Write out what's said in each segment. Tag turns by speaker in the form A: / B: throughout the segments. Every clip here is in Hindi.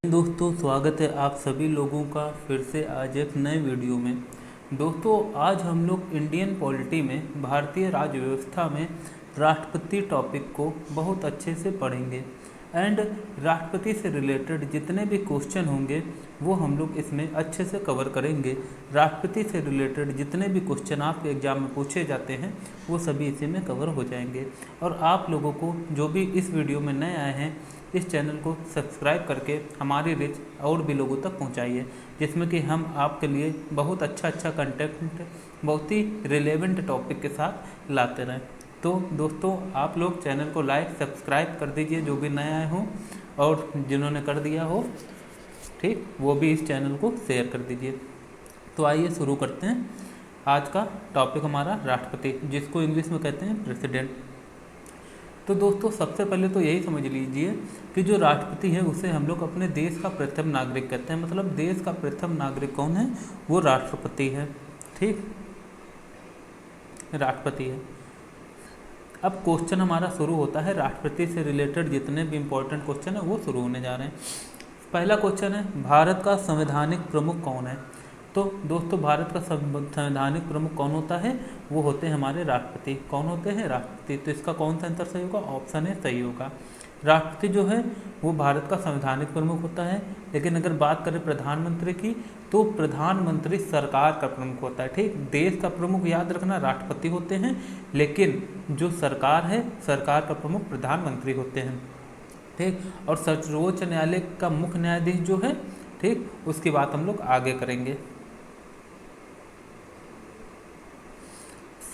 A: दोस्तों, स्वागत है आप सभी लोगों का फिर से आज एक नए वीडियो में। दोस्तों, आज हम लोग इंडियन पॉलिटी में भारतीय राज्य व्यवस्था में राष्ट्रपति टॉपिक को बहुत अच्छे से पढ़ेंगे एंड राष्ट्रपति से रिलेटेड जितने भी क्वेश्चन होंगे वो हम लोग इसमें अच्छे से कवर करेंगे। राष्ट्रपति से रिलेटेड जितने भी क्वेश्चन आपके एग्जाम में पूछे जाते हैं वो सभी इसी में कवर हो जाएंगे। और आप लोगों को जो भी इस वीडियो में नए आए हैं इस चैनल को सब्सक्राइब करके हमारी रीच और भी लोगों तक पहुंचाइए, जिसमें कि हम आपके लिए बहुत अच्छा कंटेंट बहुत ही रिलेवेंट टॉपिक के साथ लाते रहें। तो दोस्तों, आप लोग चैनल को लाइक सब्सक्राइब कर दीजिए जो भी नए आए हों, और जिन्होंने कर दिया हो ठीक वो भी इस चैनल को शेयर कर दीजिए। तो आइए शुरू करते हैं। आज का टॉपिक हमारा राष्ट्रपति, जिसको इंग्लिश में कहते हैं प्रेसिडेंट। तो दोस्तों, सबसे पहले तो यही समझ लीजिए कि जो राष्ट्रपति है उसे हम लोग अपने देश का प्रथम नागरिक कहते हैं। मतलब देश का प्रथम नागरिक कौन है? वो राष्ट्रपति है। ठीक, राष्ट्रपति है। अब क्वेश्चन हमारा शुरू होता है। राष्ट्रपति से रिलेटेड जितने भी इंपॉर्टेंट क्वेश्चन है वो शुरू होने जा रहे हैं। पहला क्वेश्चन है, भारत का संवैधानिक प्रमुख कौन है? तो दोस्तों, भारत का संवैधानिक प्रमुख कौन होता है? वो होते हैं हमारे राष्ट्रपति। कौन होते हैं? राष्ट्रपति। तो इसका कौन सा आंसर सही होगा? ऑप्शन है सही होगा। राष्ट्रपति जो है वो भारत का संवैधानिक प्रमुख होता है। लेकिन अगर बात करें प्रधानमंत्री की, तो प्रधानमंत्री सरकार का प्रमुख होता है। ठीक, देश का प्रमुख याद रखना राष्ट्रपति होते हैं, लेकिन जो सरकार है सरकार का प्रमुख प्रधानमंत्री होते हैं। ठीक, और सर्वोच्च न्यायालय का मुख्य न्यायाधीश जो है, ठीक, उसकी बात हम लोग आगे करेंगे।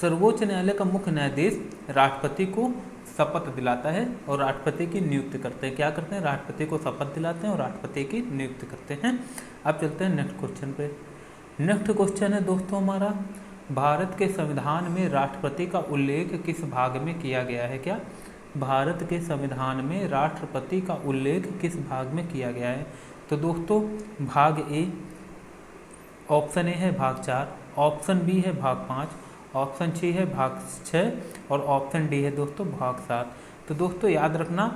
A: सर्वोच्च न्यायालय का मुख्य न्यायाधीश राष्ट्रपति को शपथ दिलाता है और राष्ट्रपति की नियुक्ति करते हैं। क्या करते हैं? राष्ट्रपति को शपथ दिलाते हैं और राष्ट्रपति की नियुक्ति करते हैं। अब चलते हैं नेक्स्ट क्वेश्चन पे। नेक्स्ट क्वेश्चन है दोस्तों हमारा, भारत के संविधान में राष्ट्रपति का उल्लेख किस भाग में किया गया है? क्या भारत के संविधान में राष्ट्रपति का उल्लेख किस भाग में किया गया है? तो दोस्तों, भाग ए, ऑप्शन ए है भाग 4, ऑप्शन बी है भाग 5, ऑप्शन सी है भाग 6 और ऑप्शन डी है दोस्तों भाग 7। तो दोस्तों याद रखना,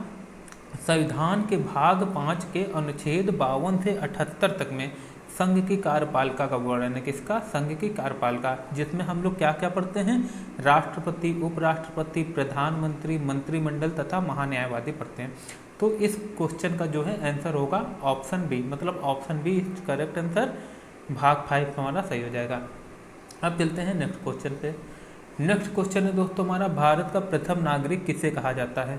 A: संविधान के भाग 5 के अनुच्छेद 52 से 78 तक में संघ की कार्यपालिका का वर्णन है। किसका? संघ की कार्यपालिका, जिसमें हम लोग क्या क्या पढ़ते हैं? राष्ट्रपति, उपराष्ट्रपति, प्रधानमंत्री, मंत्रिमंडल तथा महान्यायवादी पढ़ते हैं। तो इस क्वेश्चन का जो है आंसर होगा ऑप्शन बी, मतलब ऑप्शन बी करेक्ट आंसर। भाग 5 हमारा सही हो जाएगा। अब चलते हैं नेक्स्ट क्वेश्चन पे। नेक्स्ट क्वेश्चन है दोस्तों हमारा, भारत का प्रथम नागरिक किसे कहा जाता है?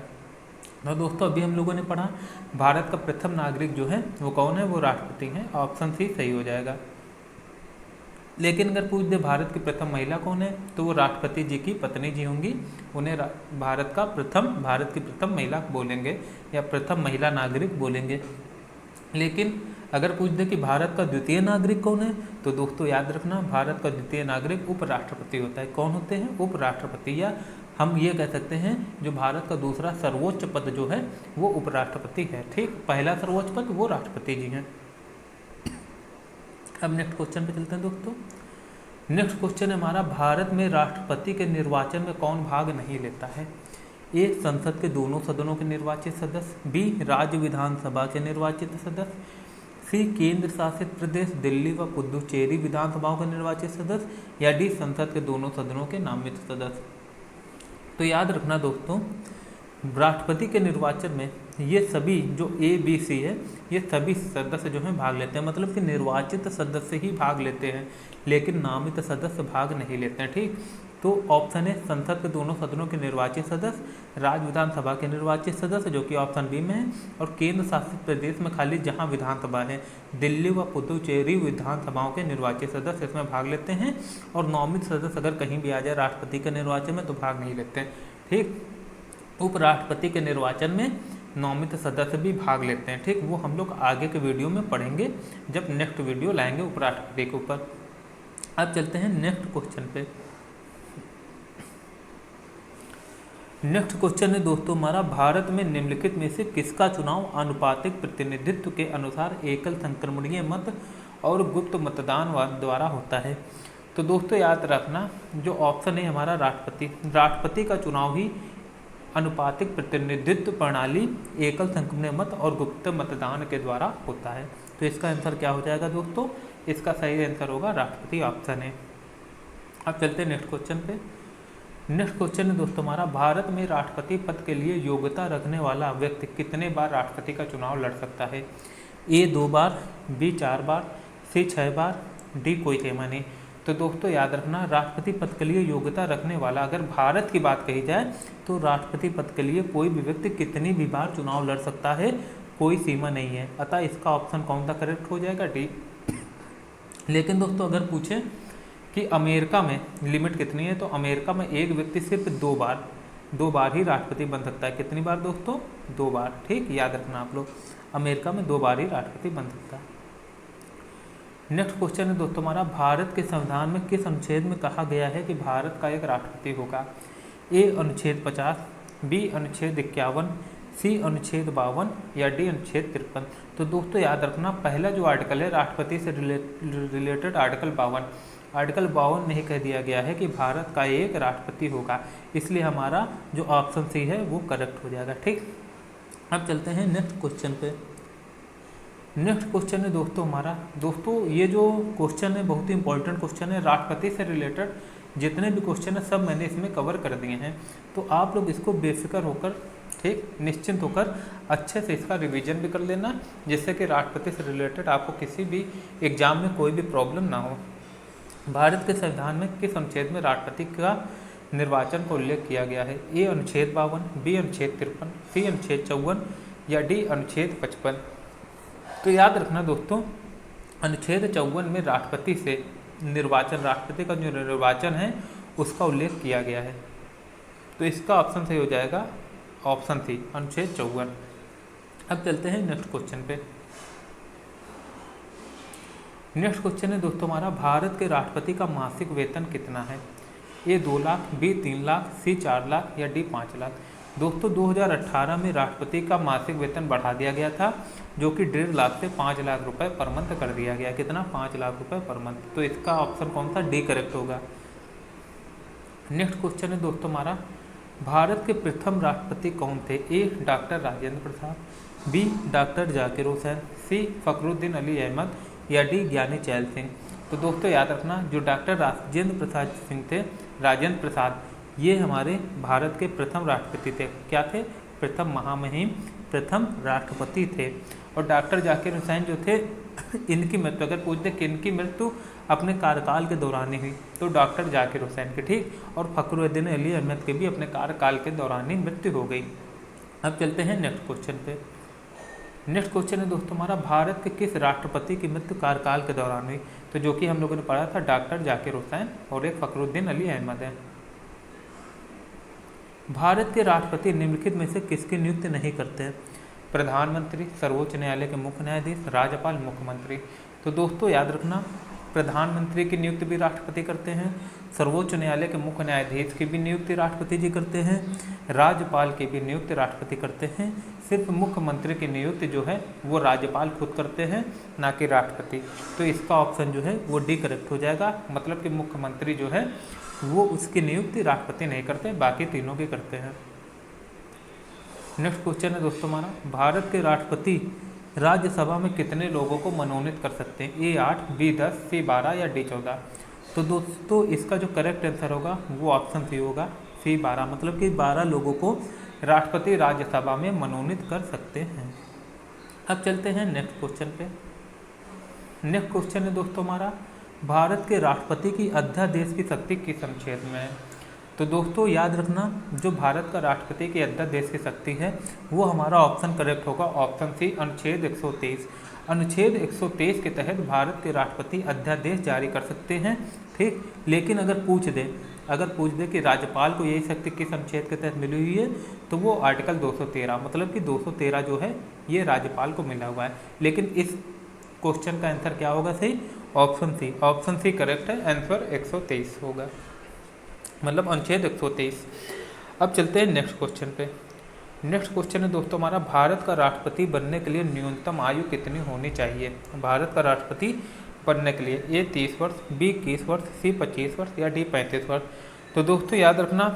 A: तो दोस्तों अभी हम लोगों ने पढ़ा भारत का प्रथम नागरिक जो है वो कौन है? वो राष्ट्रपति हैं। ऑप्शन सी सही हो जाएगा। लेकिन अगर पूछ दे भारत की प्रथम महिला कौन है, तो वो राष्ट्रपति जी की पत्नी जी होंगी। उन्हें भारत की प्रथम महिला बोलेंगे या प्रथम महिला नागरिक बोलेंगे। लेकिन अगर पूछ दे कि भारत का द्वितीय नागरिक कौन है, तो दोस्तों याद रखना, भारत का द्वितीय नागरिक उपराष्ट्रपति होता है। कौन होते हैं? उपराष्ट्रपति, या हम ये कह सकते हैं जो भारत का दूसरा सर्वोच्च पद जो है वो उपराष्ट्रपति है। ठीक, पहला सर्वोच्च पद वो राष्ट्रपति जी हैं। अब नेक्स्ट क्वेश्चन पे चलते हैं दोस्तों। नेक्स्ट क्वेश्चन है हमारा, भारत में राष्ट्रपति के निर्वाचन में कौन भाग नहीं लेता है? ए, संसद के दोनों सदनों के निर्वाचित सदस्य, बी, राज्य विधानसभा के निर्वाचित सदस्य, सी, केंद्र शासित प्रदेश दिल्ली व पुदुचेरी विधानसभाओं के निर्वाचित सदस्य, या डी, संसद के दोनों सदनों के नामित सदस्य। तो याद रखना दोस्तों, राष्ट्रपति के निर्वाचन में ये सभी जो ए बी सी है ये सभी सदस्य जो हैं भाग लेते हैं। मतलब कि निर्वाचित सदस्य ही भाग लेते हैं, लेकिन नामित सदस्य भाग नहीं लेते हैं। ठीक, तो ऑप्शन है संसद के दोनों सदनों के निर्वाचित सदस्य, राज्य विधानसभा के निर्वाचित सदस्य जो कि ऑप्शन बी में है, और केंद्र शासित प्रदेश में खाली जहां विधानसभा है दिल्ली व पुदुचेरी विधानसभाओं के निर्वाचित सदस्य इसमें भाग लेते हैं। और नामित सदस्य अगर कहीं भी आ जाए राष्ट्रपति के निर्वाचन में तो भाग नहीं लेते हैं। ठीक, उपराष्ट्रपति के निर्वाचन में नामित सदस्य भी भाग लेते हैं। ठीक, वो हम लोग आगे के वीडियो में पढ़ेंगे जब नेक्स्ट वीडियो लाएंगे उपराष्ट्रपति के ऊपर। अब चलते हैं नेक्स्ट क्वेश्चन पे। नेक्स्ट क्वेश्चन है दोस्तों हमारा, भारत में निम्नलिखित में से किसका चुनाव आनुपातिक प्रतिनिधित्व के अनुसार एकल संक्रमणीय मत और गुप्त मतदान द्वारा होता है? तो दोस्तों याद रखना, जो ऑप्शन है हमारा राष्ट्रपति का चुनाव ही अनुपातिक प्रतिनिधित्व प्रणाली एकल संक्रमण मत और गुप्त मतदान के द्वारा होता है। तो इसका आंसर क्या हो जाएगा दोस्तों, इसका सही आंसर होगा राष्ट्रपति, ऑप्शन है। अब चलते हैं नेक्स्ट क्वेश्चन पे। नेक्स्ट क्वेश्चन है दोस्तों हमारा, भारत में राष्ट्रपति पद के लिए योग्यता रखने वाला व्यक्ति कितने बार राष्ट्रपति का चुनाव लड़ सकता है? ए 2 बार, बी 4 बार, सी 6 बार, डी कोई सीमा नहीं। तो दोस्तों याद रखना, राष्ट्रपति पद के लिए योग्यता रखने वाला, अगर भारत की बात कही जाए तो राष्ट्रपति पद के लिए कोई भी व्यक्ति कितनी भी बार चुनाव लड़ सकता है, कोई सीमा नहीं है। अतः इसका ऑप्शन कौन सा करेक्ट हो जाएगा, डी। लेकिन दोस्तों अगर पूछें कि अमेरिका में लिमिट कितनी है, तो अमेरिका में एक व्यक्ति सिर्फ 2 बार ही राष्ट्रपति बन सकता है। कितनी बार दोस्तों, 2 बार। ठीक, याद रखना आप लोग, अमेरिका में 2 बार ही राष्ट्रपति बन सकता है। नेक्स्ट क्वेश्चन है दोस्तों हमारा, भारत के संविधान में किस अनुच्छेद में कहा गया है कि भारत का एक राष्ट्रपति होगा? ए अनुच्छेद 50, बी अनुच्छेद 51, सी अनुच्छेद 52 या डी अनुच्छेद 53। तो दोस्तों याद रखना, पहला जो आर्टिकल है राष्ट्रपति से रिलेटेड आर्टिकल 52, आर्टिकल 52 में ही कह दिया गया है कि भारत का एक राष्ट्रपति होगा, इसलिए हमारा जो ऑप्शन सी है वो करेक्ट हो जाएगा। ठीक, अब चलते हैं नेक्स्ट क्वेश्चन पे। नेक्स्ट क्वेश्चन है दोस्तों हमारा, दोस्तों ये जो क्वेश्चन है बहुत ही इंपॉर्टेंट क्वेश्चन है, राष्ट्रपति से रिलेटेड जितने भी क्वेश्चन है सब मैंने इसमें कवर कर दिए हैं। तो आप लोग इसको बेफिक्र होकर, ठीक, निश्चिंत होकर अच्छे से इसका रिवीजन भी कर लेना, जिससे कि राष्ट्रपति से रिलेटेड आपको किसी भी एग्जाम में कोई भी प्रॉब्लम ना हो। भारत के संविधान में किस अनुच्छेद में राष्ट्रपति का निर्वाचन का उल्लेख किया गया है? ए अनुच्छेद 52, बी अनुच्छेद 53, सी अनुच्छेद 54 या डी अनुच्छेद 55। तो याद रखना दोस्तों, अनुच्छेद 54 में राष्ट्रपति से निर्वाचन, राष्ट्रपति का जो निर्वाचन है उसका उल्लेख किया गया है। तो इसका ऑप्शन सही हो जाएगा ऑप्शन सी, अनुच्छेद 54। अब चलते हैं नेक्स्ट क्वेश्चन पे। नेक्स्ट क्वेश्चन है दोस्तों हमारा, भारत के राष्ट्रपति का मासिक वेतन कितना है? ए 2 लाख, बी 3 लाख, सी 4 लाख या डी 5 लाख। दोस्तों 2018 में राष्ट्रपति का मासिक वेतन बढ़ा दिया गया था, जो कि 1.5 लाख से 5 लाख रुपए पर मंथ कर दिया गया। कितना? 5 लाख रुपए पर मंथ। तो इसका ऑप्शन कौन सा, डी करेक्ट होगा। नेक्स्ट क्वेश्चन है दोस्तों हमारा, भारत के प्रथम राष्ट्रपति कौन थे? ए doctor Rajendra Prasad, B doctor Zakir Hussain, सी फखरुद्दीन अली अहमद या डी ज्ञानी चैल सिंह। तो दोस्तों याद रखना, जो डॉक्टर राजेंद्र प्रसाद सिंह थे, राजेंद्र प्रसाद, ये हमारे भारत के प्रथम राष्ट्रपति थे। क्या थे? प्रथम महामहिम प्रथम राष्ट्रपति थे। और डॉक्टर जाकिर हुसैन जो थे, इनकी मृत्यु अगर पूछ दे कि इनकी मृत्यु अपने कार्यकाल के दौरान ही हुई, तो डॉक्टर जाकिर हुसैन की, ठीक, और फखरुद्दीन अली अहमद के भी अपने कार्यकाल के दौरान ही मृत्यु हो गई। अब चलते हैं नेक्स्ट क्वेश्चन पे। नेक्स्ट क्वेश्चन है दोस्तों हमारा, भारत के किस राष्ट्रपति की मृत्यु कार्यकाल के दौरान हुई? तो जो कि हम लोगों ने पढ़ा था, डॉक्टर जाकिर हुसैन और एक फखरुद्दीन अली अहमद है। भारत के राष्ट्रपति निम्नलिखित में से किसकी नियुक्ति नहीं करते हैं? प्रधानमंत्री, सर्वोच्च न्यायालय के मुख्य न्यायाधीश, राज्यपाल, मुख्यमंत्री। तो दोस्तों याद रखना, प्रधानमंत्री की नियुक्ति भी राष्ट्रपति करते हैं, सर्वोच्च न्यायालय के मुख्य न्यायाधीश की भी नियुक्ति राष्ट्रपति जी करते हैं, राज्यपाल की भी नियुक्ति राष्ट्रपति करते हैं। सिर्फ मुख्यमंत्री की नियुक्ति जो है वो राज्यपाल खुद करते हैं, ना कि राष्ट्रपति। तो इसका ऑप्शन जो है वो डी करेक्ट हो जाएगा। मतलब कि मुख्यमंत्री जो है वो उसकी नियुक्ति राष्ट्रपति नहीं करते, बाकी तीनों की करते हैं। नेक्स्ट क्वेश्चन है दोस्तों हमारा, भारत के राष्ट्रपति राज्यसभा में कितने लोगों को मनोनीत कर सकते हैं? ए 8, बी 10, सी 12 या डी 14। तो दोस्तों इसका जो करेक्ट आंसर होगा वो ऑप्शन सी होगा, सी 12। मतलब कि 12 लोगों को राष्ट्रपति राज्यसभा में मनोनीत कर सकते हैं। अब चलते हैं नेक्स्ट क्वेश्चन पे। नेक्स्ट क्वेश्चन है दोस्तों हमारा, भारत के राष्ट्रपति की अध्यादेश की शक्ति किस अनुच्छेद में है? तो दोस्तों याद रखना, जो भारत का राष्ट्रपति की अध्यादेश की शक्ति है वो हमारा ऑप्शन करेक्ट होगा, ऑप्शन सी, अनुच्छेद 123। अनुच्छेद 123 के तहत भारत के राष्ट्रपति अध्यादेश जारी कर सकते हैं, ठीक। लेकिन अगर पूछ दे कि राज्यपाल को यही शक्ति किस अनुच्छेद के तहत मिली हुई है, तो वो आर्टिकल 213, मतलब कि 213 जो है ये राज्यपाल को मिला हुआ है। लेकिन इस क्वेश्चन का आंसर क्या होगा सही? Option C, option C correct है, आंसर 123 होगा, मतलब अनुच्छेद 123। अब चलते हैं नेक्स्ट क्वेश्चन पे। नेक्स्ट क्वेश्चन है दोस्तों हमारा, भारत का राष्ट्रपति बनने के लिए न्यूनतम आयु कितनी होनी चाहिए? भारत का राष्ट्रपति बनने के लिए ए 30 वर्ष, बी 21 वर्ष, सी 25 वर्ष या डी 35 वर्ष। तो दोस्तों याद रखना,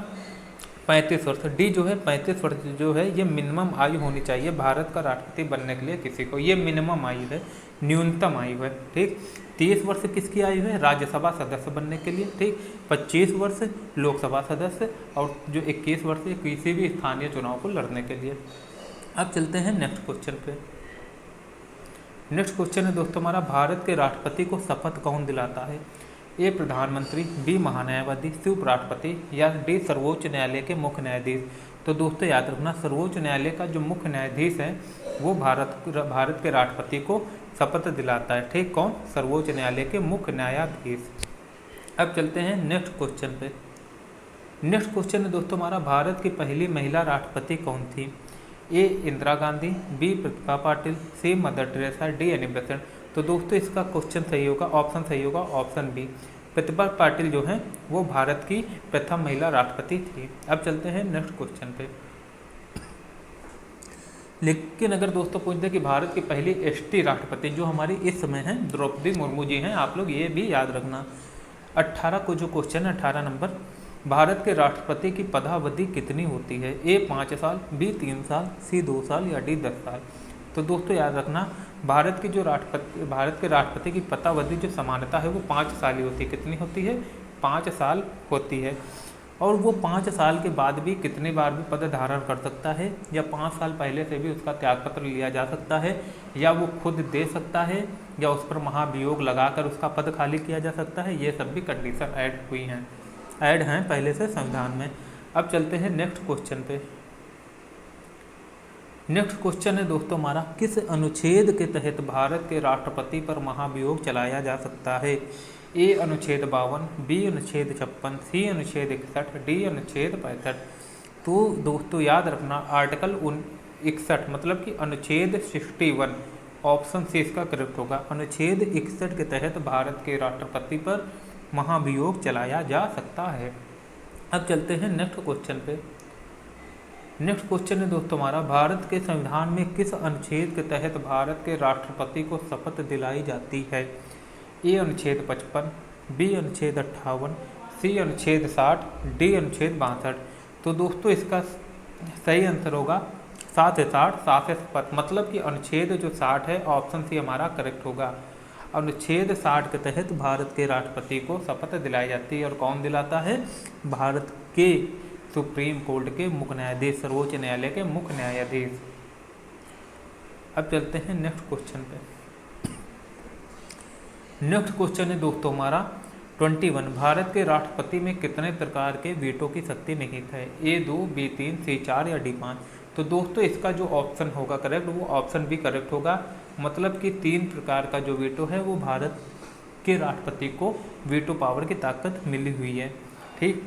A: 35 वर्ष। डी जो है 35 वर्ष जो है ये मिनिमम आयु होनी चाहिए भारत का राष्ट्रपति बनने के लिए किसी को, ये मिनिमम आयु है, न्यूनतम आयु है। ठीक, 30 वर्ष किसकी आयु है? राज्यसभा सदस्य बनने के लिए। ठीक, 25 वर्ष लोकसभा सदस्य, और जो 21 वर्ष किसी भी स्थानीय चुनाव को लड़ने के लिए। अब चलते हैं नेक्स्ट क्वेश्चन पे। नेक्स्ट क्वेश्चन है दोस्तों हमारा, भारत के राष्ट्रपति को शपथ कौन दिलाता है? ए प्रधानमंत्री, बी महान्यायवादी, सी उपराष्ट्रपति, या डी सर्वोच्च न्यायालय के मुख्य न्यायाधीश। तो दोस्तों याद रखना, सर्वोच्च न्यायालय का जो मुख्य न्यायाधीश है वो भारत के राष्ट्रपति को शपथ दिलाता है। ठीक, कौन? सर्वोच्च न्यायालय के मुख्य न्यायाधीश। अब चलते हैं नेक्स्ट क्वेश्चन पे। नेक्स्ट क्वेश्चन है दोस्तों हमारा, भारत की पहली महिला राष्ट्रपति कौन थी? A Indira Gandhi, B Pratibha Patil, C Mother Teresa, D Annie Besant. तो दोस्तों इसका क्वेश्चन सही होगा, ऑप्शन सही होगा ऑप्शन बी, प्रतिभा पाटिल जो है वो भारत की प्रथम महिला राष्ट्रपति थी। अब चलते हैं नेक्स्ट क्वेश्चन पे। लेकिन अगर दोस्तों पूछ दे कि भारत की पहली एसटी राष्ट्रपति जो हमारी इस समय हैं द्रौपदी मुर्मू जी हैं, आप लोग ये भी याद रखना। 18 को जो क्वेश्चन है 18 नंबर, भारत के राष्ट्रपति की पदावधि कितनी होती है? ए 5 साल, बी 3 साल, सी 2 साल, या डी 10 साल। तो दोस्तों याद रखना, भारत के राष्ट्रपति की पदावधि जो समानता है वो 5 साल ही होती है। कितनी होती है? 5 साल होती है। और वो 5 साल के बाद भी कितनी बार भी पद धारण कर सकता है, या 5 साल पहले से भी उसका त्यागपत्र लिया जा सकता है, या वो खुद दे सकता है, या उस पर महाभियोग लगाकर उसका पद खाली किया जा सकता है। ये सब भी कंडीशन ऐड हैं पहले से संविधान में। अब चलते हैं नेक्स्ट क्वेश्चन पे। नेक्स्ट क्वेश्चन है दोस्तों हमारा, किस अनुच्छेद के तहत भारत के राष्ट्रपति पर महाभियोग चलाया जा सकता है? ए अनुच्छेद 52, बी अनुच्छेद 56, सी अनुच्छेद 61, डी अनुच्छेद 65। तो दोस्तों याद रखना, आर्टिकल 61 मतलब कि अनुच्छेद 61, ऑप्शन सी इसका करेक्ट होगा। अनुच्छेद 61 के तहत भारत के राष्ट्रपति पर महाभियोग चलाया जा सकता है। अब चलते हैं नेक्स्ट क्वेश्चन पे। नेक्स्ट क्वेश्चन है दोस्तों हमारा, भारत के संविधान में किस अनुच्छेद के तहत भारत के राष्ट्रपति को शपथ दिलाई जाती है? ए अनुच्छेद 55, बी अनुच्छेद 58, सी अनुच्छेद 60, डी अनुच्छेद 62। तो दोस्तों इसका सही आंसर होगा 7 से 60, 7 से शपथ, मतलब कि अनुच्छेद जो 60 है ऑप्शन सी हमारा करेक्ट होगा। अनुच्छेद 60 के तहत भारत के राष्ट्रपति को शपथ दिलाई जाती है। और कौन दिलाता है? भारत के सुप्रीम कोर्ट के मुख्य न्यायाधीश, सर्वोच्च न्यायालय के मुख्य न्यायाधीश। अब चलते हैं नेक्स्ट क्वेश्चन पे। नेक्स्ट क्वेश्चन है दोस्तों हमारा 21, भारत के राष्ट्रपति में कितने प्रकार के वीटो की शक्ति निहित है? ए 2, बी 3, सी 4, या डी 5। तो दोस्तों इसका जो ऑप्शन होगा करेक्ट वो ऑप्शन भी करेक्ट होगा, मतलब कि 3 प्रकार का जो वीटो है वो भारत के राष्ट्रपति को वीटो पावर की ताकत मिली हुई है। ठीक,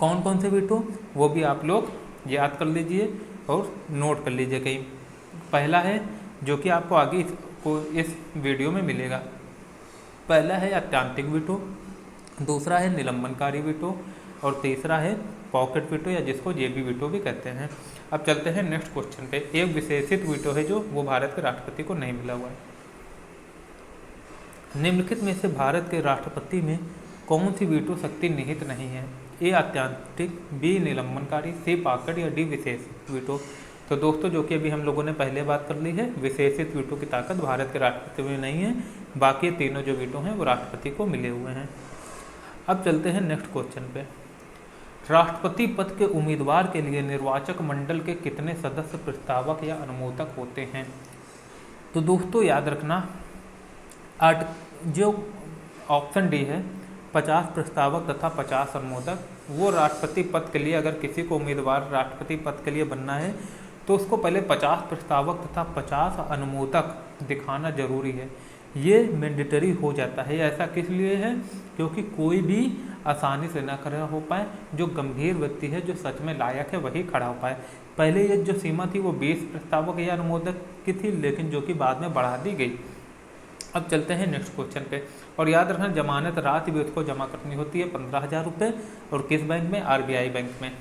A: कौन कौन से वीटो वो भी आप लोग याद कर लीजिए और नोट कर लीजिए कहीं। पहला है जो कि आपको आगे इस वीडियो में मिलेगा, पहला है अत्यंतिक वीटो, दूसरा है निलंबनकारी वीटो, और तीसरा है पॉकेट वीटो या जिसको जेबी वीटो भी कहते हैं। अब चलते हैं नेक्स्ट क्वेश्चन पे। एक विशेषित वीटो है जो वो भारत के राष्ट्रपति को नहीं मिला हुआ है। निम्नलिखित में से भारत के राष्ट्रपति में कौन सी वीटो शक्ति निहित नहीं है? ए अत्यंतिक, बी निलंबनकारी, सी पॉकेट, या डी विशेषित वीटो। तो दोस्तों जो कि अभी हम लोगों ने पहले बात कर ली है, विशेषित वीटो की ताकत भारत के राष्ट्रपति में नहीं है, बाकी तीनों जो वीटो हैं वो राष्ट्रपति को मिले हुए हैं। अब चलते हैं नेक्स्ट क्वेश्चन पे। राष्ट्रपति पद के उम्मीदवार के लिए निर्वाचक मंडल के कितने सदस्य प्रस्तावक या अनुमोदक होते हैं? तो दोस्तों याद रखना, जो ऑप्शन डी है 50 प्रस्तावक तथा 50 अनुमोदक, वो राष्ट्रपति पद के लिए अगर किसी को उम्मीदवार राष्ट्रपति पद के लिए बनना है तो उसको पहले 50 प्रस्तावक तथा 50 अनुमोदक दिखाना जरूरी है। ये मैंडेटरी हो जाता है। ऐसा किस लिए है? क्योंकि कोई भी आसानी से ना खड़ा हो पाए, जो गंभीर व्यक्ति है जो सच में लायक है वही खड़ा हो पाए। पहले ये जो सीमा थी वो 20 प्रस्तावक या अनुमोदक की थी, लेकिन जो कि बाद में बढ़ा दी गई। अब चलते हैं नेक्स्ट क्वेश्चन पे। और याद रखना, जमानत राशि भी उसको जमा करनी होती है 15,000 रुपये, और किस बैंक में? RBI बैंक में।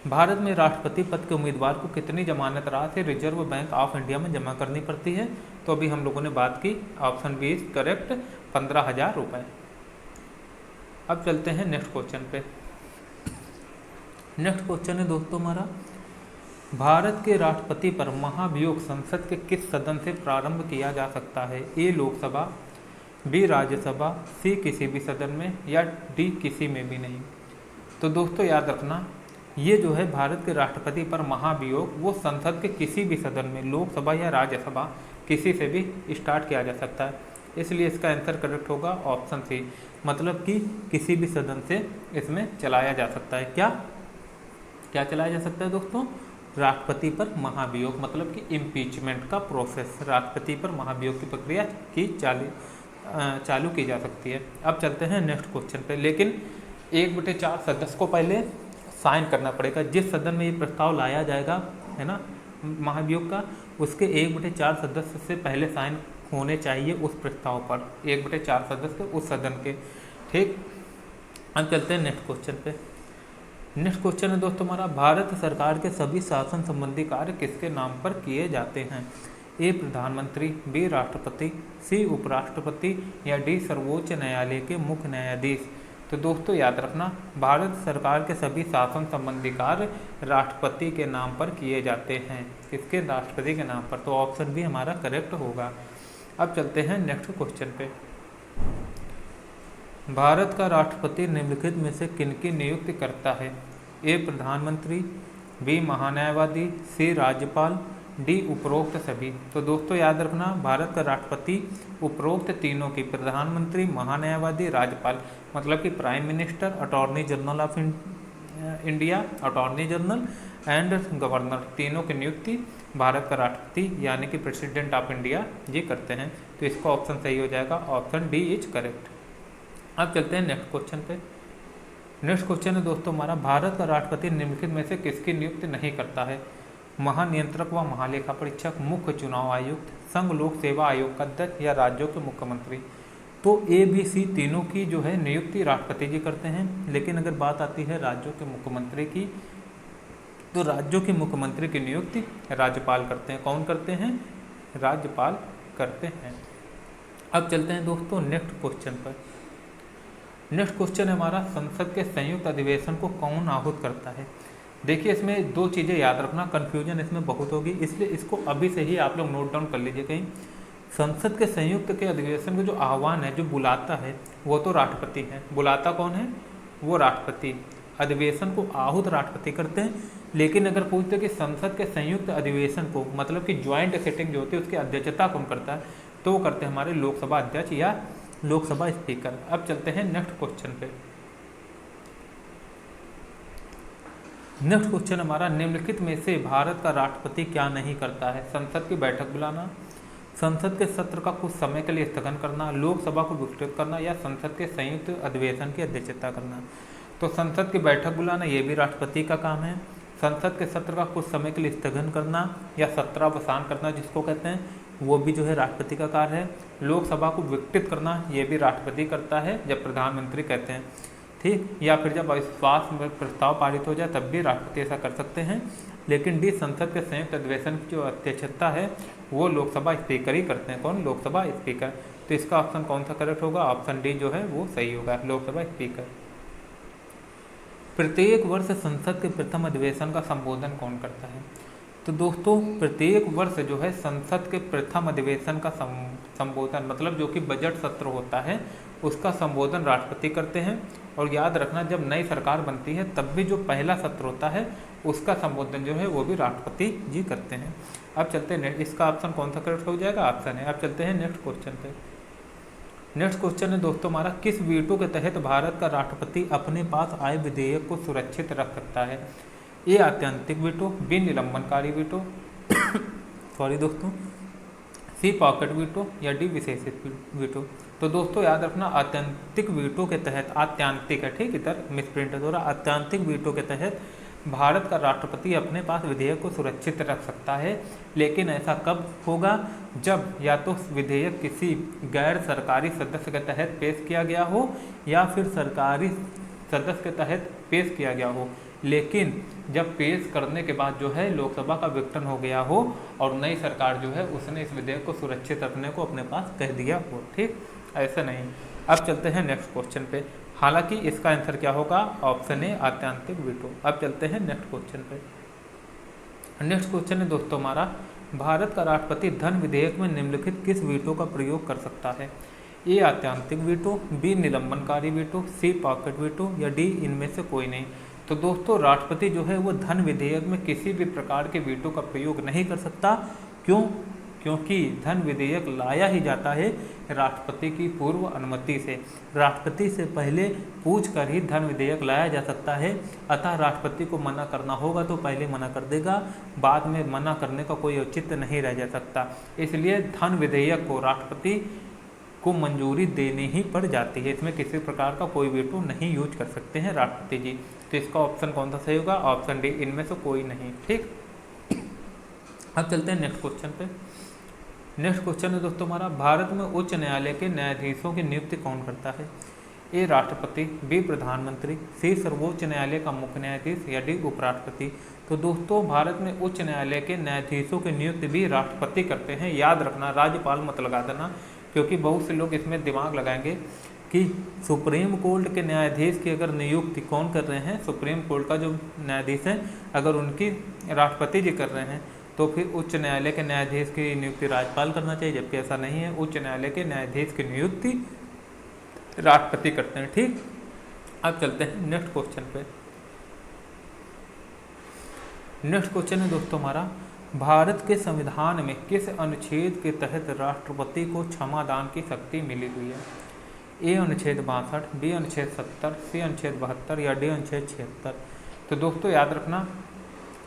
A: भारत में राष्ट्रपति पद के उम्मीदवार को कितनी जमानत राशि रिजर्व बैंक ऑफ इंडिया में जमा करनी पड़ती है? तो अभी हम लोगों ने बात की, ऑप्शन बी करेक्ट, 15,000 रुपये। अब चलते हैं नेक्स्ट क्वेश्चन पे। नेक्स्ट क्वेश्चन है दोस्तों हमारा, भारत के राष्ट्रपति पर महाभियोग संसद के किस सदन से प्रारंभ किया जा सकता है? ए लोकसभा, बी राज्यसभा, सी किसी भी सदन में, या डी किसी में भी नहीं। तो दोस्तों याद रखना, ये जो है भारत के राष्ट्रपति पर महाभियोग वो संसद के किसी भी सदन में, लोकसभा या राज्यसभा, किसी से भी स्टार्ट किया जा सकता है, इसलिए इसका आंसर करेक्ट होगा ऑप्शन सी, मतलब कि किसी भी सदन से इसमें चलाया जा सकता है। क्या क्या चलाया जा सकता है दोस्तों? राष्ट्रपति पर महाभियोग, मतलब कि इम्पीचमेंट का प्रोसेस, राष्ट्रपति पर महाभियोग की प्रक्रिया की चालू की जा सकती है। अब चलते हैं नेक्स्ट क्वेश्चन पे, लेकिन 1/4 सदस्य को पहले साइन करना पड़ेगा। जिस सदन में ये प्रस्ताव लाया जाएगा है ना महाभियोग का, उसके 1/4 सदस्य से पहले साइन होने चाहिए उस प्रस्ताव पर, 1/4 सदस्य उस सदन के। ठीक, अब चलते हैं नेक्स्ट क्वेश्चन पे। नेक्स्ट क्वेश्चन है दोस्तों हमारा, भारत सरकार के सभी शासन संबंधी कार्य किसके नाम पर किए जाते हैं? ए प्रधानमंत्री, बी राष्ट्रपति, सी उपराष्ट्रपति, या डी सर्वोच्च न्यायालय के मुख्य न्यायाधीश। तो दोस्तों याद रखना, भारत सरकार के सभी शासन संबंधी कार्य राष्ट्रपति के नाम पर किए जाते हैं। किसके? राष्ट्रपति के नाम पर। तो ऑप्शन बी हमारा करेक्ट होगा। अब चलते हैं नेक्स्ट क्वेश्चन पे। भारत का राष्ट्रपति निम्नलिखित में से किनकी नियुक्ति करता है? ए प्रधानमंत्री, बी महान्यायवादी, सी राज्यपाल, डी उपरोक्त सभी। तो दोस्तों याद रखना, भारत का राष्ट्रपति उपरोक्त तीनों की, प्रधानमंत्री, महान्यायवादी, राज्यपाल, मतलब कि prime minister, attorney general of India, attorney general and governor, तीनों की नियुक्ति भारत का राष्ट्रपति यानी कि प्रेसिडेंट ऑफ इंडिया ये करते हैं। तो इसका ऑप्शन सही हो जाएगा, ऑप्शन डी इज करेक्ट। अब चलते हैं नेक्स्ट क्वेश्चन पे। नेक्स्ट क्वेश्चन है दोस्तों हमारा, भारत का राष्ट्रपति निम्नलिखित में से किसकी नियुक्ति नहीं करता है? महानियंत्रक व महालेखा परीक्षक, मुख्य चुनाव आयुक्त, संघ लोक सेवा आयोग का अध्यक्ष, या राज्यों के मुख्यमंत्री। तो ए बी सी तीनों की जो है नियुक्ति राष्ट्रपति जी करते हैं, लेकिन अगर बात आती है राज्यों के मुख्यमंत्री की, तो राज्यों के मुख्यमंत्री की नियुक्ति राज्यपाल करते हैं। कौन करते हैं? राज्यपाल करते हैं। अब चलते हैं दोस्तों नेक्स्ट क्वेश्चन पर। नेक्स्ट क्वेश्चन है हमारा, संसद के संयुक्त अधिवेशन को कौन आहूत करता है? देखिए इसमें दो चीज़ें याद रखना, कन्फ्यूजन इसमें बहुत होगी, इसलिए इसको अभी से ही आप लोग नोट डाउन कर लीजिए कहीं। संसद के संयुक्त के अधिवेशन का जो आह्वान है, जो बुलाता है, वो तो राष्ट्रपति है। बुलाता कौन है? वो राष्ट्रपति। अधिवेशन को आहूत राष्ट्रपति करते हैं, लेकिन अगर पूछते कि संसद के संयुक्त अधिवेशन को, मतलब कि ज्वाइंट सिटिंग जो होती है, उसकी अध्यक्षता कौन करता है, तो वो करते हैं हमारे लोकसभा अध्यक्ष या लोकसभा स्पीकर। अब चलते हैं नेक्स्ट क्वेश्चन पे। नेक्स्ट क्वेश्चन हमारा, निम्नलिखित में से भारत का राष्ट्रपति क्या नहीं करता है? संसद की बैठक बुलाना, संसद के सत्र का कुछ समय के लिए स्थगन करना, लोकसभा को विस्तृत करना, या संसद के संयुक्त अधिवेशन की अध्यक्षता करना। तो संसद की बैठक बुलाना ये भी राष्ट्रपति का काम है। संसद के सत्र का कुछ समय के लिए स्थगन करना या सत्रावसान करना जिसको कहते हैं, वो भी जो है राष्ट्रपति का कार्य है। लोकसभा को विघटित करना ये भी राष्ट्रपति करता है, जब प्रधानमंत्री कहते हैं, ठीक, या फिर जब अविश्वास प्रस्ताव पारित हो जाए तब भी राष्ट्रपति ऐसा कर सकते हैं। लेकिन डी, संसद के संयुक्त अधिवेशन की जो अध्यक्षता है वो लोकसभा स्पीकर ही करते हैं। कौन? लोकसभा स्पीकर। तो इसका ऑप्शन कौन सा करेक्ट होगा? ऑप्शन डी जो है वो सही होगा, लोकसभा स्पीकर। प्रत्येक वर्ष संसद के प्रथम अधिवेशन का संबोधन कौन करता है? तो दोस्तों प्रत्येक वर्ष जो है संसद के प्रथम अधिवेशन का संबोधन, मतलब जो कि बजट सत्र होता है, उसका संबोधन राष्ट्रपति करते हैं। और याद रखना, जब नई सरकार बनती है तब भी जो पहला सत्र होता है उसका संबोधन जो है वो भी राष्ट्रपति जी करते हैं। अब चलते हैं, इसका ऑप्शन कौन सा करेक्ट हो जाएगा? ऑप्शन है। अब चलते हैं नेक्स्ट क्वेश्चन पे। नेक्स्ट क्वेश्चन है दोस्तों हमारा, किस वीटो के तहत भारत का राष्ट्रपति अपने पास आए विधेयक को सुरक्षित रख सकता है? ए आत्यंतिक वीटो, बी निलंबनकारी वीटो सॉरी दोस्तों, सी पॉकेट वीटो, या डी विशेषित वीटो। तो दोस्तों याद रखना, आत्यंतिक वीटो के तहत, आत्यांतिक है, ठीक, इधर मिसप्रिंट है थोड़ा, आत्यांतिक वीटो के तहत भारत का राष्ट्रपति अपने पास विधेयक को सुरक्षित रख सकता है। लेकिन ऐसा कब होगा? जब या तो विधेयक किसी गैर सरकारी सदस्य के तहत पेश किया गया हो, या फिर सरकारी सदस्य के तहत पेश किया गया हो, लेकिन जब पेश करने के बाद जो है लोकसभा का विघटन हो गया हो और नई सरकार जो है उसने इस विधेयक को सुरक्षित रखने को अपने पास कह दिया हो, ठीक, ऐसा नहीं। अब चलते हैं नेक्स्ट क्वेश्चन पे। हालांकि इसका आंसर क्या होगा, ऑप्शन ए आत्यांतिक वीटो। अब चलते हैं नेक्स्ट क्वेश्चन पे। नेक्स्ट क्वेश्चन है दोस्तों हमारा, भारत का राष्ट्रपति धन विधेयक में निम्नलिखित किस वीटो का प्रयोग कर सकता है? ए आत्यांतिक वीटो, बी निलंबनकारी वीटो, सी पॉकेट वीटो या डी इनमें से कोई नहीं। तो दोस्तों राष्ट्रपति जो है वो धन विधेयक में किसी भी प्रकार के वीटो का प्रयोग नहीं कर सकता। क्यों? क्योंकि धन विधेयक लाया ही जाता है राष्ट्रपति की पूर्व अनुमति से। राष्ट्रपति से पहले पूछ कर ही धन विधेयक लाया जा सकता है। अतः राष्ट्रपति को मना करना होगा तो पहले मना कर देगा, बाद में मना करने का कोई औचित्य नहीं रह जा सकता। इसलिए धन विधेयक को राष्ट्रपति को मंजूरी देनी ही पड़ जाती है। इसमें किसी प्रकार का कोई वीटो नहीं यूज कर सकते हैं राष्ट्रपति जी। तो इसका ऑप्शन कौन सा सही होगा? ऑप्शन डी, इनमें से कोई नहीं। ठीक, अब चलते हैं नेक्स्ट क्वेश्चन पे। नेक्स्ट क्वेश्चन है दोस्तों हमारा, भारत में उच्च न्यायालय के न्यायाधीशों की नियुक्ति कौन करता है? ए राष्ट्रपति, बी प्रधानमंत्री, सी सर्वोच्च न्यायालय का मुख्य न्यायाधीश या डी उपराष्ट्रपति। तो दोस्तों भारत में उच्च न्यायालय के न्यायाधीशों की नियुक्ति भी राष्ट्रपति करते हैं। याद रखना, राज्यपाल मत लगा देना, क्योंकि बहुत से लोग इसमें दिमाग लगाएंगे कि सुप्रीम कोर्ट के न्यायाधीश की अगर नियुक्ति कौन कर रहे हैं, सुप्रीम कोर्ट का जो न्यायाधीश है अगर उनकी राष्ट्रपति जी कर रहे हैं तो फिर उच्च न्यायालय के न्यायाधीश की नियुक्ति राज्यपाल करना चाहिए, जबकि ऐसा नहीं है। उच्च न्यायालय के न्यायाधीश की नियुक्ति राष्ट्रपति करते हैं। ठीक, अब चलते हैं नेक्स्ट क्वेश्चन पे। नेक्स्ट क्वेश्चन है दोस्तों हमारा, भारत के संविधान में किस अनुच्छेद के तहत राष्ट्रपति को क्षमादान की शक्ति मिली हुई है? ए अनुच्छेद 62, बी अनुच्छेद 70, सी अनुच्छेद 72 या डी अनुच्छेद 76। तो दोस्तों याद रखना,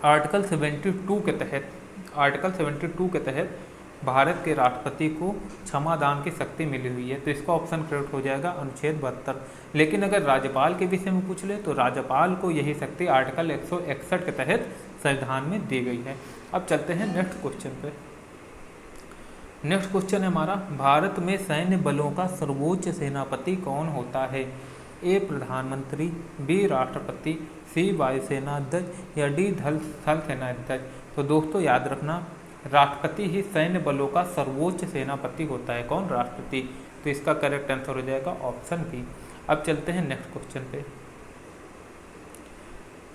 A: आर्टिकल 72 के तहत भारत के राष्ट्रपति को क्षमादान की शक्ति मिली हुई है। तो इसका ऑप्शन करेक्ट हो जाएगा अनुच्छेद 72। लेकिन अगर राज्यपाल के विषय में पूछ ले तो राज्यपाल को यही शक्ति आर्टिकल 161 के तहत संविधान में दी गई है। अब चलते हैं नेक्स्ट क्वेश्चन पे। नेक्स्ट क्वेश्चन है हमारा, भारत में सैन्य बलों का सर्वोच्च सेनापति कौन होता है? ए प्रधानमंत्री, बी राष्ट्रपति, सी वायुसेना अध्यक्ष या डी थल सेना अध्यक्ष। तो दोस्तों याद रखना, राष्ट्रपति ही सैन्य बलों का सर्वोच्च सेनापति होता है। कौन? राष्ट्रपति। तो इसका करेक्ट आंसर हो जाएगा ऑप्शन बी। अब चलते हैं नेक्स्ट क्वेश्चन पे।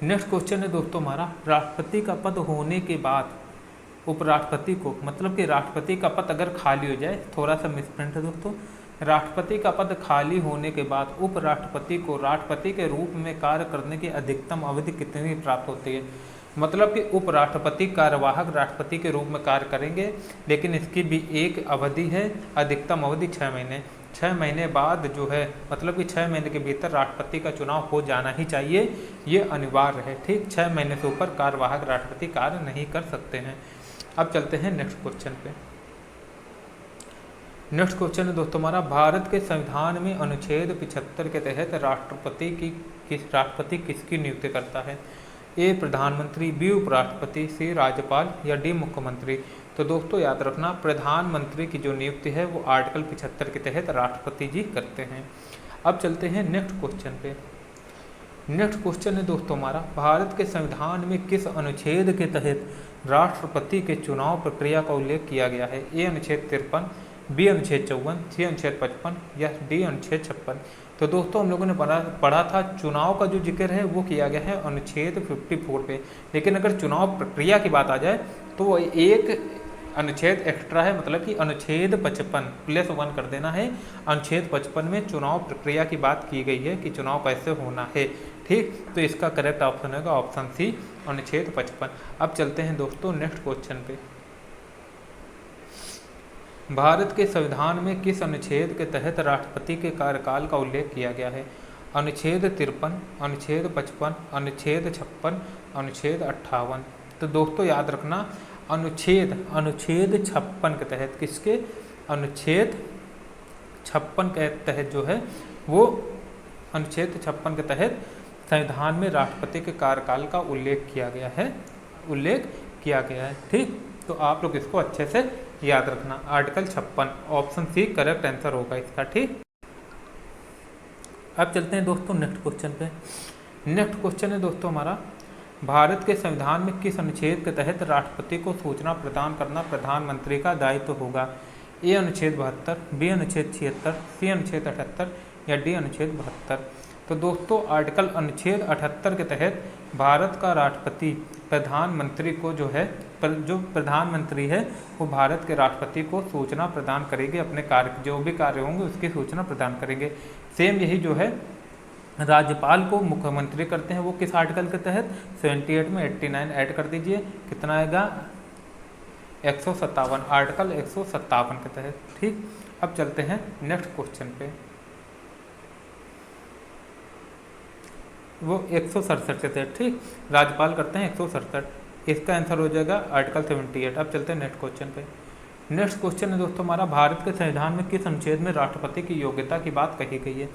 A: नेक्स्ट क्वेश्चन है दोस्तों हमारा, राष्ट्रपति का पद होने के बाद उपराष्ट्रपति को, मतलब कि राष्ट्रपति का पद अगर खाली हो जाए, थोड़ा सा मिसप्रिंट है दोस्तों, राष्ट्रपति का पद खाली होने के बाद उपराष्ट्रपति को राष्ट्रपति के रूप में कार्य करने की अधिकतम अवधि कितनी प्राप्त होती है? मतलब कि उपराष्ट्रपति कार्यवाहक राष्ट्रपति के रूप में कार्य करेंगे, लेकिन इसकी भी एक अवधि है, अधिकतम अवधि 6 महीने। 6 महीने बाद जो है, मतलब कि 6 महीने के भीतर राष्ट्रपति का चुनाव हो जाना ही चाहिए, ये अनिवार्य है। ठीक, 6 महीने से ऊपर कार्यवाहक राष्ट्रपति कार्य नहीं कर सकते हैं। अब चलते हैं नेक्स्ट क्वेश्चन पे। नेक्स्ट क्वेश्चन है दोस्तों हमारा, भारत के संविधान में अनुच्छेद 75 के तहत राष्ट्रपति किसकी नियुक्ति करता है? ए प्रधानमंत्री, बी उपराष्ट्रपति, सी राज्यपाल या डी मुख्यमंत्री। तो दोस्तों याद रखना, प्रधानमंत्री की जो नियुक्ति है वो आर्टिकल 75 के तहत राष्ट्रपति जी करते हैं। अब चलते हैं नेक्स्ट क्वेश्चन पे। नेक्स्ट क्वेश्चन है दोस्तों हमारा, भारत के संविधान में किस अनुच्छेद के तहत राष्ट्रपति के चुनाव प्रक्रिया का उल्लेख किया गया है? ए अनुच्छेद 53, बी अनुच्छेद 54, सी अनुच्छेद 55 या डी अनुच्छेद 56। तो दोस्तों हम लोगों ने पढ़ा था चुनाव का जो जिक्र है वो किया गया है अनुच्छेद 54 पे, लेकिन अगर चुनाव प्रक्रिया की बात आ जाए तो वो एक अनुच्छेद एक्स्ट्रा है, मतलब कि अनुच्छेद 55 +1 कर देना है। अनुच्छेद 55 में चुनाव प्रक्रिया की बात की गई है कि चुनाव कैसे होना है। ठीक, तो इसका करेक्ट ऑप्शन होगा ऑप्शन सी, अनुच्छेद 55। अब चलते हैं दोस्तों नेक्स्ट क्वेश्चन पे। भारत के संविधान में किस अनुच्छेद के तहत राष्ट्रपति के कार्यकाल का उल्लेख किया गया है? अनुच्छेद 53, अनुच्छेद 55, अनुच्छेद 56, अनुच्छेद 58। तो दोस्तों याद रखना, अनुच्छेद 56 के तहत, किसके? अनुच्छेद 56 के तहत जो है वो अनुच्छेद 56 के तहत संविधान में राष्ट्रपति के कार्यकाल का उल्लेख किया गया है। ठीक, तो आप लोग इसको अच्छे से याद रखना, article 56, option C correct answer होगा इसका। ठीक, अब चलते हैं दोस्तों नेक्स्ट क्वेश्चन पे। नेक्स्ट क्वेश्चन है दोस्तों हमारा, भारत के संविधान में किस अनुच्छेद के तहत राष्ट्रपति को सूचना प्रदान करना प्रधानमंत्री का दायित्व होगा? ए अनुच्छेद 72, बी अनुच्छेद 76, सी अनुच्छेद 78 या डी अनुच्छेद 72। तो दोस्तों आर्टिकल अनुच्छेद 78 के तहत भारत का राष्ट्रपति प्रधानमंत्री को जो प्रधानमंत्री है वो भारत के राष्ट्रपति को सूचना प्रदान करेंगे, अपने कार्य जो भी कार्य होंगे उसकी सूचना प्रदान करेंगे। सेम यही जो है राज्यपाल को मुख्यमंत्री करते हैं, वो किस आर्टिकल के तहत 78 में 89 ऐड कर दीजिए, कितना आएगा 157, आर्टिकल 157 के तहत। ठीक, अब चलते हैं नेक्स्ट क्वेश्चन पे, वो 167 के तहत। ठीक, राज्यपाल करते हैं 167, इसका आंसर हो जाएगा आर्टिकल 78। अब चलते हैं नेक्स्ट क्वेश्चन पे। नेक्स्ट क्वेश्चन है दोस्तों हमारा, भारत के संविधान में किस अनुच्छेद में राष्ट्रपति की योग्यता की बात कही गई है?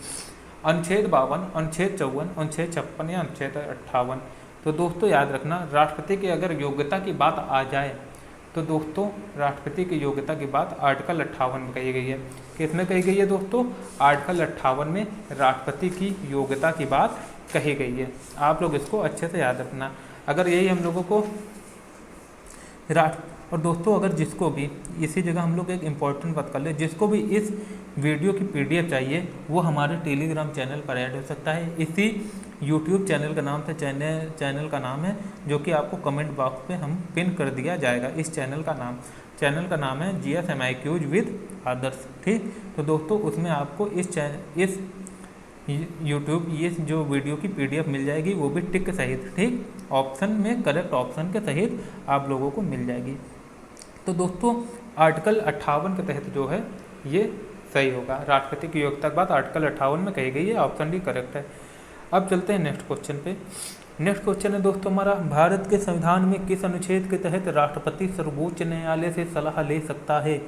A: अनुच्छेद 52, अनुच्छेद 54, अनुच्छेद 56 या अनुच्छेद 58। तो दोस्तों याद रखना, राष्ट्रपति की अगर योग्यता की बात आ जाए तो दोस्तों राष्ट्रपति की योग्यता की बात आर्टिकल 58 में कही गई है। किसमें कही गई है दोस्तों? आर्टिकल 58 में राष्ट्रपति की योग्यता की बात कही गई है। आप लोग इसको अच्छे से याद रखना। अगर यही हम लोगों को और दोस्तों अगर जिसको भी इसी जगह हम लोग एक इम्पॉर्टेंट बात कर ले, जिसको भी इस वीडियो की PDF चाहिए वो हमारे टेलीग्राम चैनल पर ऐड हो सकता है। इसी यूट्यूब चैनल का नाम से चैनल का नाम है, जो कि आपको कमेंट बॉक्स पे हम पिन कर दिया जाएगा। इस चैनल का नाम है GSMIQs विद आदर्श। ठीक, तो दोस्तों उसमें आपको इस यूट्यूब ये जो वीडियो की PDF मिल जाएगी, वो भी टिक के सहित। ठीक, ऑप्शन में करेक्ट ऑप्शन के सहित आप लोगों को मिल जाएगी। तो दोस्तों आर्टिकल 58 के तहत जो है ये सही होगा। राष्ट्रपति की योग्यता की बात आर्टिकल 58 में कही गई है, ऑप्शन डी करेक्ट है। अब चलते हैं नेक्स्ट क्वेश्चन पे। नेक्स्ट क्वेश्चन है दोस्तों हमारा, भारत के संविधान में किस अनुच्छेद के तहत राष्ट्रपति सर्वोच्च न्यायालय से सलाह ले सकता है?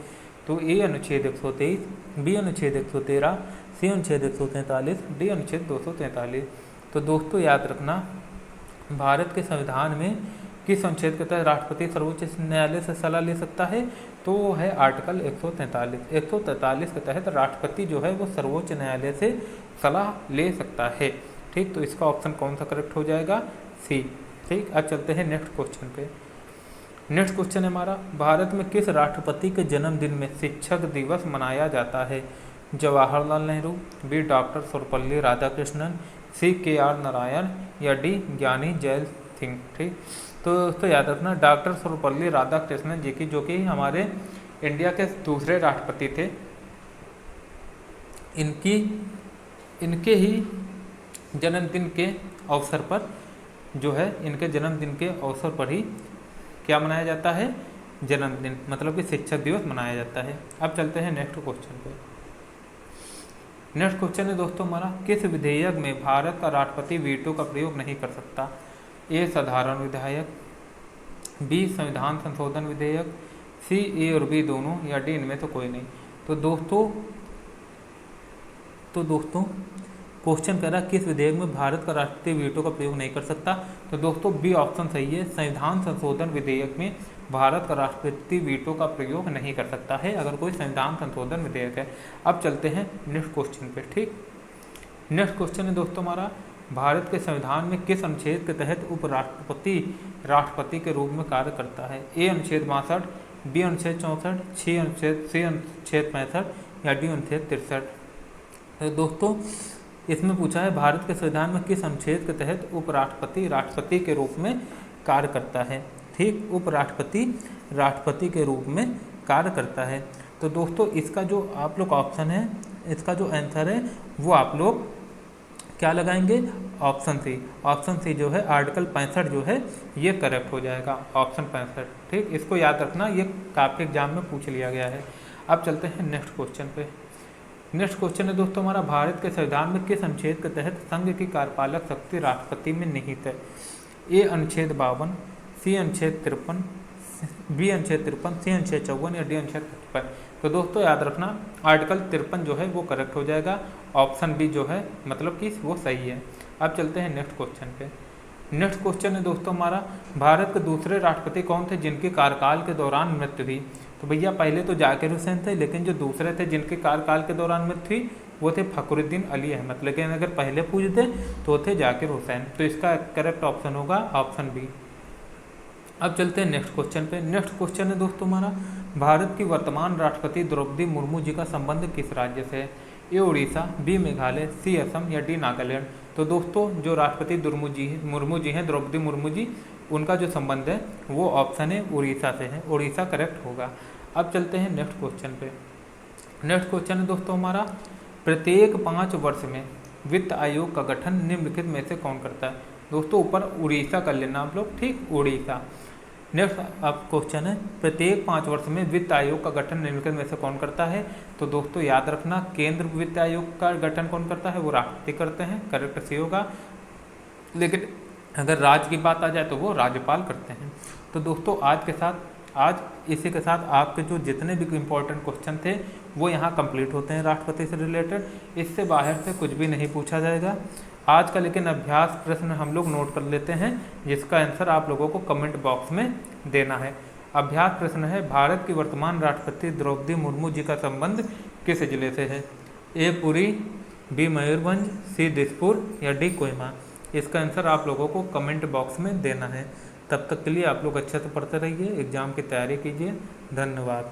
A: तो ए अनुच्छेद 123, बी अनुच्छेद 113, सी अनुच्छेद 143, डी अनुच्छेद 243। तो दोस्तों याद रखना, भारत के संविधान में किस अनुच्छेद के तहत राष्ट्रपति सर्वोच्च न्यायालय से सलाह ले सकता है? तो वो है आर्टिकल 143। 143 के तहत राष्ट्रपति जो है वो सर्वोच्च न्यायालय से सलाह ले सकता है। ठीक, तो इसका ऑप्शन कौन सा करेक्ट हो जाएगा? सी। ठीक, अब चलते हैं नेक्स्ट क्वेश्चन पे। नेक्स्ट क्वेश्चन है हमारा, भारत में किस राष्ट्रपति के जन्मदिन में शिक्षक दिवस मनाया जाता है? जवाहरलाल नेहरू, बी डॉक्टर सर्वपल्ली राधाकृष्णन, सी KR नारायण या डी ज्ञानी जैल सिंह। ठीक, तो दोस्तों याद रखना, डॉक्टर सर्वपल्ली राधाकृष्णन जी की, जो कि हमारे इंडिया के दूसरे राष्ट्रपति थे, इनके ही जन्मदिन के अवसर पर जो है, इनके जन्मदिन के अवसर पर ही क्या मनाया जाता है? जन्मदिन, मतलब कि शिक्षक दिवस मनाया जाता है। अब चलते हैं नेक्स्ट क्वेश्चन पे। नेक्स्ट क्वेश्चन है दोस्तों हमारा, किस विधेयक में भारत का राष्ट्रपति वीटो का प्रयोग नहीं कर सकता? ए साधारण विधेयक, बी संविधान संशोधन विधेयक, सी ए और बी दोनों, या डी इनमें से कोई नहीं। तो दोस्तों क्वेश्चन कह रहा है किस विधेयक में भारत का राष्ट्रपति वीटो का प्रयोग नहीं कर सकता? तो दोस्तों बी ऑप्शन सही है, संविधान संशोधन विधेयक में भारत का राष्ट्रपति वीटो का प्रयोग नहीं कर सकता है अगर कोई संविधान संशोधन विधेयक है। अब चलते हैं नेक्स्ट क्वेश्चन पे। ठीक, नेक्स्ट क्वेश्चन है दोस्तों हमारा, भारत के संविधान में किस अनुच्छेद के तहत उपराष्ट्रपति राष्ट्रपति के रूप में कार्य करता है? ए अनुच्छेद 62, बी अनुच्छेद 64, सी अनुच्छेद 65 या डी अनुच्छेद 63। तो दोस्तों इसमें पूछा है भारत के संविधान में किस अनुच्छेद के तहत उपराष्ट्रपति राष्ट्रपति के रूप में कार्य करता है? ठीक, उपराष्ट्रपति राष्ट्रपति के रूप में कार्य करता है। तो दोस्तों इसका जो आप लोग ऑप्शन है, इसका जो आंसर है वो आप लोग क्या लगाएंगे? Option C. ऑप्शन सी जो है आर्टिकल 65 जो है ये करेक्ट हो जाएगा, ऑप्शन 65। ठीक, इसको याद रखना, ये काफी एग्जाम में पूछ लिया गया है। अब चलते हैं नेक्स्ट क्वेश्चन पे। नेक्स्ट क्वेश्चन है दोस्तों हमारा, भारत के संविधान में किस अनुच्छेद के तहत संघ की कार्यपालक शक्ति राष्ट्रपति में निहित है? ए अनुच्छेद 52, सी अनुच्छेद 53, बी अनुच्छेद 53, सी अनुच्छेद 54 या डी अनुच्छेद 55। तो दोस्तों याद रखना, आर्टिकल 53 जो है वो करेक्ट हो जाएगा, ऑप्शन बी जो है मतलब कि वो सही है। अब चलते हैं नेक्स्ट क्वेश्चन पे। नेक्स्ट क्वेश्चन है दोस्तों हमारा, भारत के दूसरे राष्ट्रपति कौन थे जिनके कार्यकाल के दौरान मृत्यु हुई? तो भैया पहले तो जाकिर हुसैन थे, लेकिन जो दूसरे थे जिनके कार्यकाल के दौरान मृत्यु हुई वो थे फखरुद्दीन अली अहमद। लेकिन अगर पहले पूछते तो थे जाकिर हुसैन। तो इसका करेक्ट ऑप्शन होगा ऑप्शन बी। अब चलते हैं नेक्स्ट क्वेश्चन पे। नेक्स्ट क्वेश्चन है दोस्तों हमारा, भारत की वर्तमान राष्ट्रपति द्रौपदी मुर्मू जी का संबंध किस राज्य से है? ए उड़ीसा, बी मेघालय, सी असम या डी नागालैंड। तो दोस्तों जो राष्ट्रपति मुर्मू जी हैं, द्रौपदी मुर्मू जी, उनका जो संबंध है वो ऑप्शन है उड़ीसा से है, उड़ीसा करेक्ट होगा। अब चलते हैं नेक्स्ट क्वेश्चन पे। नेक्स्ट क्वेश्चन है दोस्तों हमारा, प्रत्येक 5 वर्ष में वित्त आयोग का गठन निम्नलिखित में से कौन करता है। दोस्तों ऊपर उड़ीसा कर लेना आप लोग, ठीक, उड़ीसा। नेक्स्ट अब क्वेश्चन है, प्रत्येक 5 वर्ष में वित्त आयोग का गठन निम्नलिखित में से कौन करता है। तो दोस्तों याद रखना, केंद्र वित्त आयोग का गठन कौन करता है, वो राष्ट्रपति करते हैं, करेक्ट सी होगा। लेकिन अगर राज्य की बात आ जाए तो वो राज्यपाल करते हैं। तो दोस्तों आज इसी के साथ आपके जो जितने भी इम्पोर्टेंट क्वेश्चन थे वो यहाँ कंप्लीट होते हैं राष्ट्रपति से रिलेटेड। इससे बाहर से कुछ भी नहीं पूछा जाएगा आज का। लेकिन अभ्यास प्रश्न हम लोग नोट कर लेते हैं, जिसका आंसर आप लोगों को कमेंट बॉक्स में देना है। अभ्यास प्रश्न है, भारत की वर्तमान राष्ट्रपति द्रौपदी मुर्मू जी का संबंध किस जिले से है। ए पुरी, बी मयूरभंज, सी दिसपुर या डी कोहिमा। इसका आंसर आप लोगों को कमेंट बॉक्स में देना है। तब तक के लिए आप लोग अच्छे से पढ़ते रहिए, एग्जाम की तैयारी कीजिए। धन्यवाद।